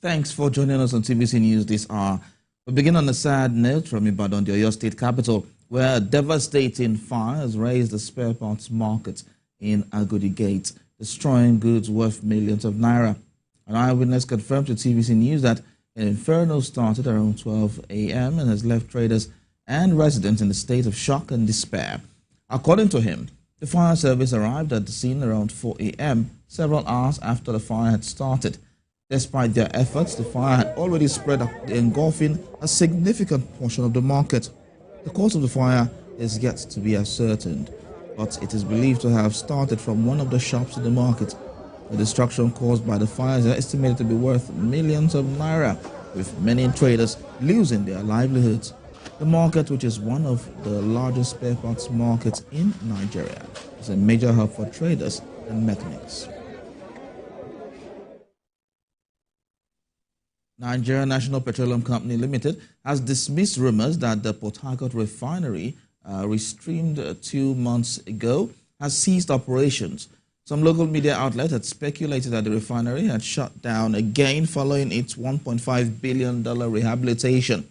Thanks for joining us on TVC News this hour. We begin on a sad note from Ibadan, the Oyo State capital, where a devastating fire has razed the spare parts market in Agodi Gate, destroying goods worth millions of naira. An eyewitness confirmed to TVC News that an inferno started around 12 a.m. and has left traders and residents in a state of shock and despair. According to him, the fire service arrived at the scene around 4 a.m., several hours after the fire had started. Despite their efforts, the fire had already spread, engulfing a significant portion of the market. The cause of the fire is yet to be ascertained, but it is believed to have started from one of the shops in the market. The destruction caused by the fire is estimated to be worth millions of naira, with many traders losing their livelihoods. The market, which is one of the largest spare parts markets in Nigeria, is a major hub for traders and mechanics. Nigeria National Petroleum Company Limited has dismissed rumors that the Port Harcourt refinery, restreamed 2 months ago, has ceased operations. Some local media outlets had speculated that the refinery had shut down again following its $1.5 billion rehabilitation.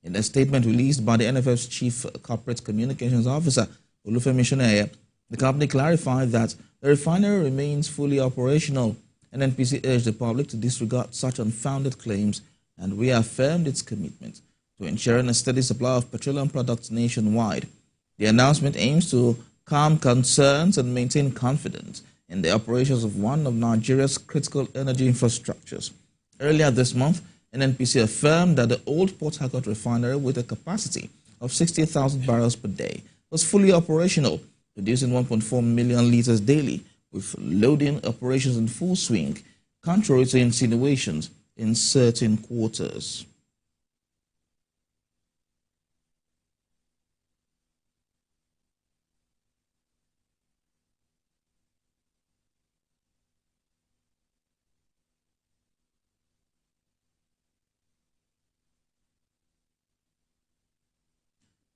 In a statement released by the NFF's Chief Corporate Communications Officer, Olufemi Shoneye, the company clarified that the refinery remains fully operational. NNPC urged the public to disregard such unfounded claims and reaffirmed its commitment to ensuring a steady supply of petroleum products nationwide. The announcement aims to calm concerns and maintain confidence in the operations of one of Nigeria's critical energy infrastructures. Earlier this month, NNPC affirmed that the old Port Harcourt refinery, with a capacity of 60,000 barrels per day, was fully operational, producing 1.4 million liters daily, with loading operations in full swing, contrary to insinuations in certain quarters.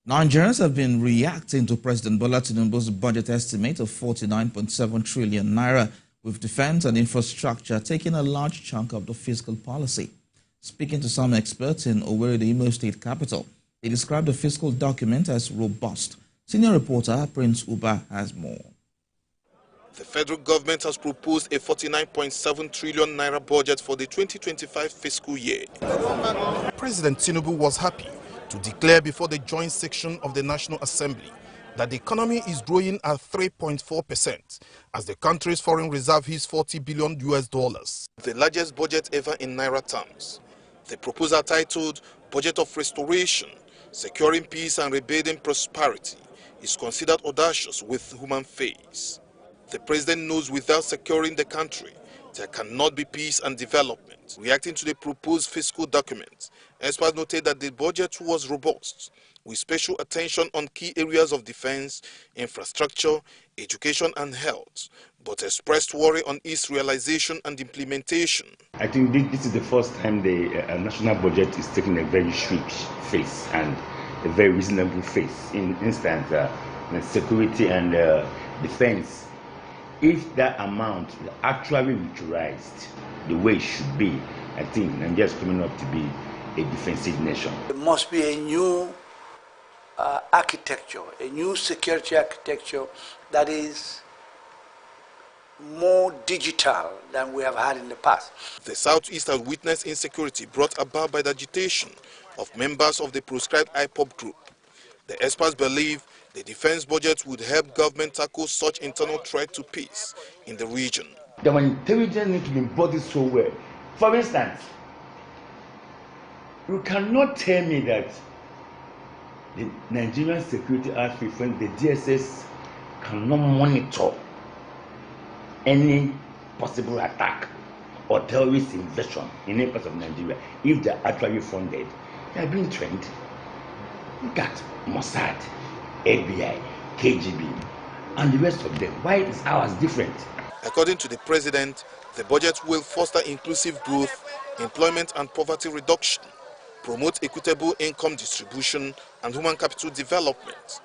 Nigerians have been reacting to President Bola Tinubu's budget estimate of 49.7 trillion naira, with defense and infrastructure taking a large chunk of the fiscal policy. Speaking to some experts in Owerri, the Imo State capital, they described the fiscal document as robust. Senior reporter Prince Uba has more. The federal government has proposed a 49.7 trillion naira budget for the 2025 fiscal year. President Tinubu was happy to declare before the joint section of the National Assembly that the economy is growing at 3.4% as the country's foreign reserve hits $40 billion, the largest budget ever in naira terms. The proposal, titled Budget of Restoration, Securing Peace and Rebuilding Prosperity, is considered audacious with human face. The president knows without securing the country, there cannot be peace and development. Reacting to the proposed fiscal document, experts noted that the budget was robust, with special attention on key areas of defense, infrastructure, education and health, but expressed worry on its realization and implementation. I think this is the first time the national budget is taking a very shrewd face and a very reasonable face. In instance, security and defense. If that amount is actually utilized the way it should be, I think Nigeria is coming up to be a defensive nation. There must be a new architecture, a new security architecture that is more digital than we have had in the past. The Southeast has witnessed insecurity brought about by the agitation of members of the proscribed IPOB group. The experts believe the defense budget would help government tackle such internal threat to peace in the region. The intelligence needs to be embodied so well. For instance, you cannot tell me that the Nigerian security outfit, the DSS, cannot monitor any possible attack or terrorist invasion in any part of Nigeria if they are actually funded. They are being trained. Look at Mossad, FBI, KGB, and the rest of them. Why is ours different? According to the president, the budget will foster inclusive growth, employment and poverty reduction, promote equitable income distribution and human capital development.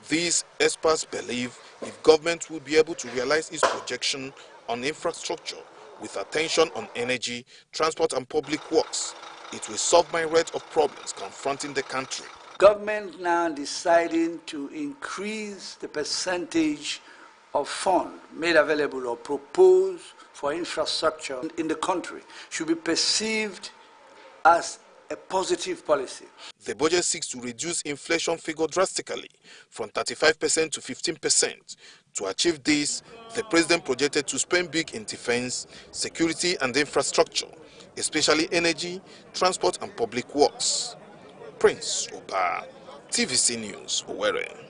These experts believe if government will be able to realize its projection on infrastructure, with attention on energy, transport and public works, it will solve myriad of problems confronting the country. Government now deciding to increase the percentage of funds made available or proposed for infrastructure in the country should be perceived as a positive policy. The budget seeks to reduce inflation figure drastically from 35% to 15%. To achieve this, the president projected to spend big in defense, security and infrastructure, especially energy, transport and public works. Prince Oba, TVC News, Owerri.